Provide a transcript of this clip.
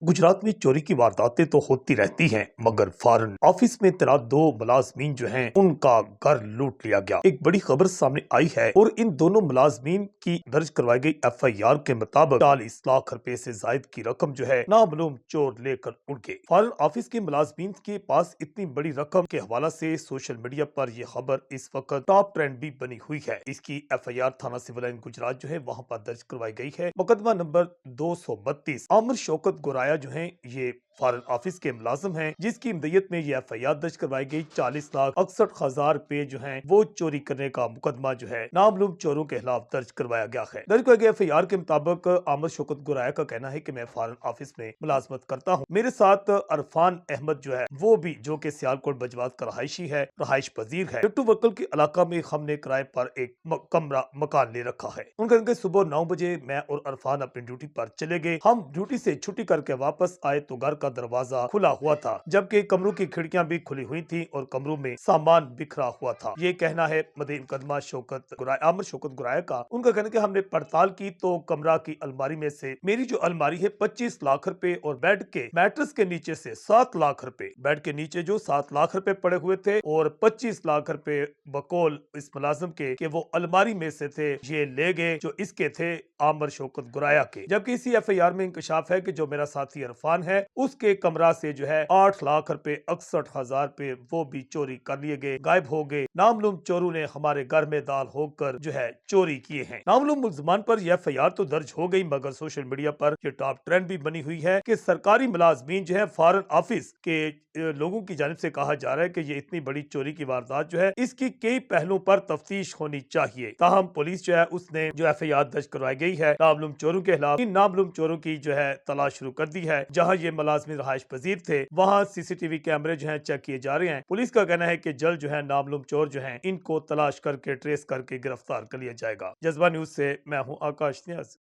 गुजरात में चोरी की वारदातें तो होती रहती हैं, मगर फॉरेन ऑफिस में तैनात दो मुलाजमीन जो हैं, उनका घर लूट लिया गया। एक बड़ी खबर सामने आई है और इन दोनों मुलाजमीन की दर्ज करवाई गई FIR के मुताबिक 40 लाख रुपए से जायद की रकम जो है नामालूम चोर लेकर उड़ गए। फॉरेन ऑफिस के मुलाजमीन के पास इतनी बड़ी रकम के हवाला से सोशल मीडिया पर यह खबर इस वक्त टॉप ट्रेंड भी बनी हुई है। इसकी FIR थाना सिविल लाइन गुजरात जो है वहाँ पर दर्ज करवाई गई है। मुकदमा नंबर 232। आमिर शौकत गोराया जो हैं ये फॉरेन ऑफिस के मुलाजिम हैं, जिसकी मदयत में ये FIR दर्ज करवाई गई। 40,61,000 रुपए जो हैं वो चोरी करने का मुकदमा जो है नामालूम चोरों के खिलाफ दर्ज करवाया गया है। दर्ज करवाई गई FIR के मुताबिक आमिर शौकत गोराया का कहना है कि मैं फॉरेन ऑफिस में मुलाजमत करता हूँ। मेरे साथ अरफान अहमद जो है वो भी, जो कि सियालकोट बजवात का रहायशी है, रहाइश पजीर है। टिट्टू वर्कल के इलाका में हमने किराए पर एक कमरा मकान ले रखा है। उनका सुबह 9 बजे मैं और अरफान अपनी ड्यूटी पर चले गए। हम ड्यूटी से छुट्टी करके वापस आए तो घर का दरवाजा खुला हुआ था, जबकि कमरों की खिड़कियां भी खुली हुई थी और कमरों में सामान बिखरा हुआ था। ये कहना है मदई मुकदमा आमिर शौकत गुराया का। उनका कहना है कि हमने पड़ताल की तो कमरा की अलमारी में से, मेरी जो अलमारी है 25 लाख रुपए और बेड के मैट्रेस के नीचे से 7 लाख रुपए, बेड के नीचे जो 7 लाख रुपए पड़े हुए थे और 25 लाख रुपए बकौल इस मुलाजिम के कि वो अलमारी में से थे, ये ले गए, जो इसके थे आमिर शौकत गुराया के। जबकि इसी FIR में इंकशाफ है कि जो मेरा साथी इरफान है उसके कमरा से जो है 8 लाख रुपए 61,000 रुपए वो भी चोरी कर लिए गए, गायब हो गए। नामलूम चोरों ने हमारे घर में दाल होकर जो है चोरी किए हैं। नामलूम मुल्ज़िमान पर यह FIR तो दर्ज हो गई, मगर सोशल मीडिया पर ये टॉप ट्रेंड भी बनी हुई है कि सरकारी मुलाजमीन जो है फॉरेन ऑफिस के लोगों की जानिब से कहा जा रहा है कि ये इतनी बड़ी चोरी की वारदात जो है इसकी कई पहलुओं पर तफ्तीश होनी चाहिए। ताहम पुलिस जो है उसने जो FIR दर्ज करवाई गई है नामलूम चोरों के खिलाफ, इन नामलूम चोरों की जो है तलाश शुरू कर दी है। जहां ये मुलाजमिन रहाइश पजीर थे वहां CCTV कैमरे जो है चेक किए जा रहे हैं। पुलिस का कहना है कि जल्द जो है नामलूम चोर जो है इनको तलाश करके ट्रेस करके गिरफ्तार कर लिया जाएगा। जज्बा न्यूज से मैं हूं आकाश न्याज।